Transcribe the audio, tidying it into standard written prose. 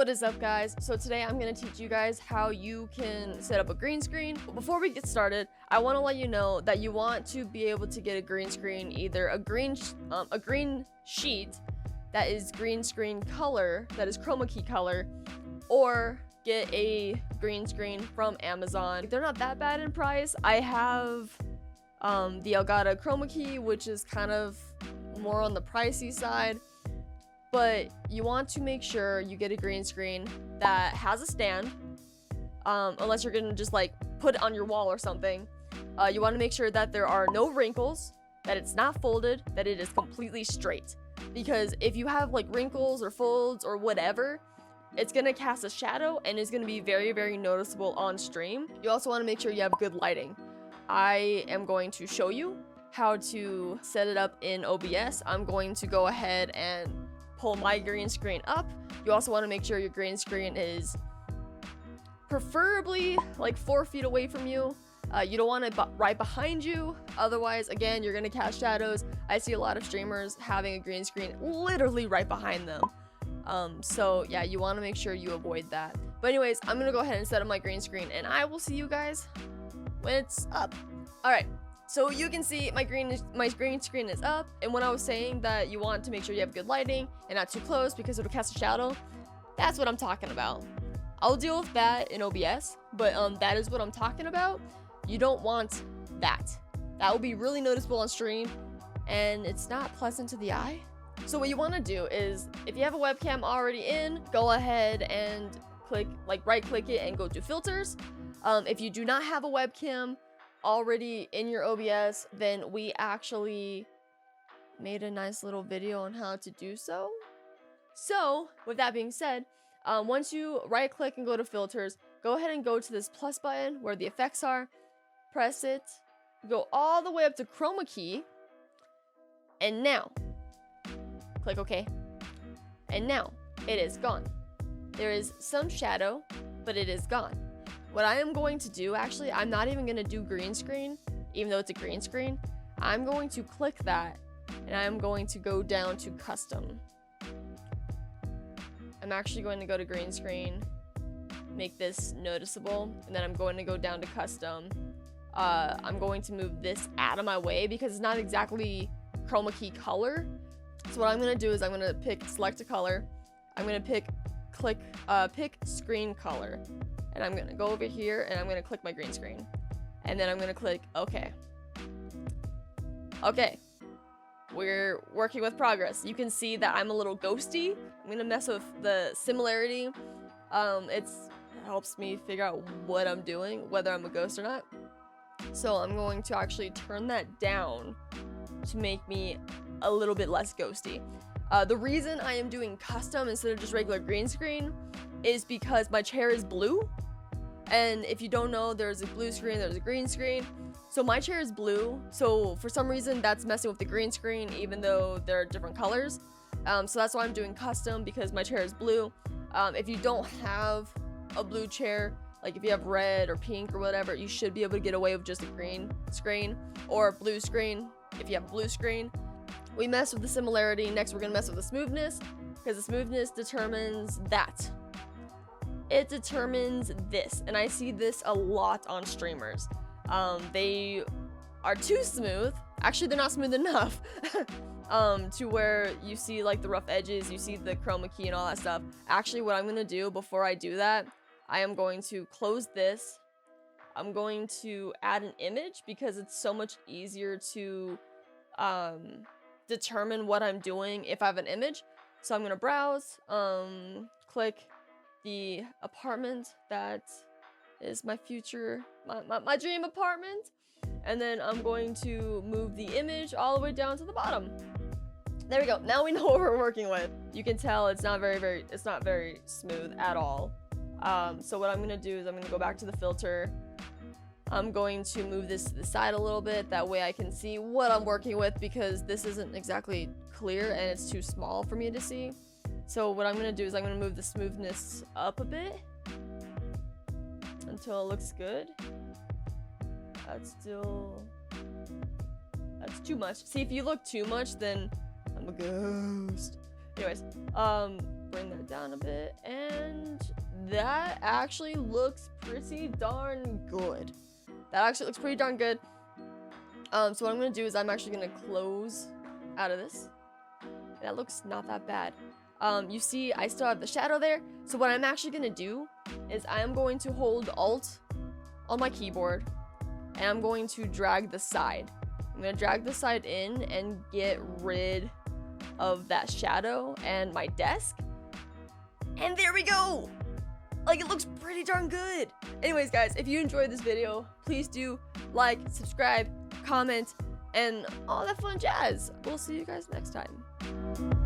What is up, guys? So today I'm going to teach you guys how you can set up a green screen. But before we get started, I want to let you know that you want to be able to get a green screen, either a green sheet that is green screen color, that is chroma key color, or get a green screen from Amazon. They're not that bad in price. I have the Elgato chroma key, which is kind of more on the pricey side. But you want to make sure you get a green screen that has a stand, unless you're gonna just like put it on your wall or something. You want to make sure that there are no wrinkles, that it's not folded, that it is completely straight. Because if you have like wrinkles or folds or whatever, it's gonna cast a shadow and it's gonna be very, very noticeable on stream. You also want to make sure you have good lighting. I am going to show you how to set it up in OBS. I'm going to go ahead and pull my green screen up. You also want to make sure your green screen is preferably like 4 feet away from you. You don't want it right behind you, otherwise again you're gonna cast shadows. I see a lot of streamers having a green screen literally right behind them. So yeah, you want to make sure you avoid that. But anyways, I'm gonna go ahead and set up my green screen and I will see you guys when it's up. All right. So you can see my green screen is up, and when I was saying that you want to make sure you have good lighting and not too close because it'll cast a shadow, that's what I'm talking about. I'll deal with that in OBS, but that is what I'm talking about. You don't want that. That will be really noticeable on stream, and it's not pleasant to the eye. So what you want to do is, if you have a webcam already in, go ahead and right click it and go to filters. If you do not have a webcam already in your OBS, then we actually made a nice little video on how to do so. So with that being said, once you right click and go to filters, go ahead and go to this plus button where the effects are, press it, go all the way up to chroma key, and now click OK, and now it is gone. There is some shadow, but it is gone. What I am going to do, actually, I'm not even going to do green screen, even though it's a green screen. I'm going to click that, and I'm going to go down to custom. I'm actually going to go to green screen, make this noticeable, and then I'm going to go down to custom. I'm going to move this out of my way because it's not exactly chroma key color. So what I'm going to do is I'm going to select a color. I'm going to pick screen color. And I'm going to go over here and I'm going to click my green screen. And then I'm going to click OK. Okay. We're working with progress. You can see that I'm a little ghosty. I'm going to mess with the similarity. It helps me figure out what I'm doing, whether I'm a ghost or not. So I'm going to actually turn that down to make me a little bit less ghosty. The reason I am doing custom instead of just regular green screen is because my chair is blue. And if you don't know, there's a blue screen, there's a green screen. So my chair is blue. So for some reason, that's messing with the green screen, even though they're different colors. So that's why I'm doing custom, because my chair is blue. If you don't have a blue chair, like if you have red or pink or whatever, you should be able to get away with just a green screen or a blue screen if you have a blue screen. We mess with the similarity. Next, we're going to mess with the smoothness, because the smoothness determines that. It determines this, and I see this a lot on streamers. They are too smooth. Actually, they're not smooth enough to where you see like the rough edges, you see the chroma key and all that stuff. Actually, what I'm going to do before I do that, I am going to close this. I'm going to add an image because it's so much easier to determine what I'm doing if I have an image. So I'm going to browse, click the apartment that is my future, my dream apartment, and then I'm going to move the image all the way down to the bottom. There we go. Now we know what we're working with. You can tell it's not very smooth at all. So what I'm gonna do is I'm gonna go back to the filter. I'm going to move this to the side a little bit, that way I can see what I'm working with, because this isn't exactly clear and it's too small for me to see. So what I'm going to do is I'm going to move the smoothness up a bit until it looks good. That's too much. See, if you look too much, then I'm a ghost. Anyways, bring that down a bit, and that actually looks pretty darn good. That actually looks pretty darn good. So what I'm gonna do is I'm actually gonna close out of this. That looks not that bad. You see I still have the shadow there. So what I'm actually gonna do is I'm going to hold Alt on my keyboard, and I'm going to drag the side. I'm gonna drag the side in and get rid of that shadow and my desk. And there we go! Like, it looks pretty darn good. Anyways, guys, if you enjoyed this video, please do like, subscribe, comment, and all that fun jazz. We'll see you guys next time.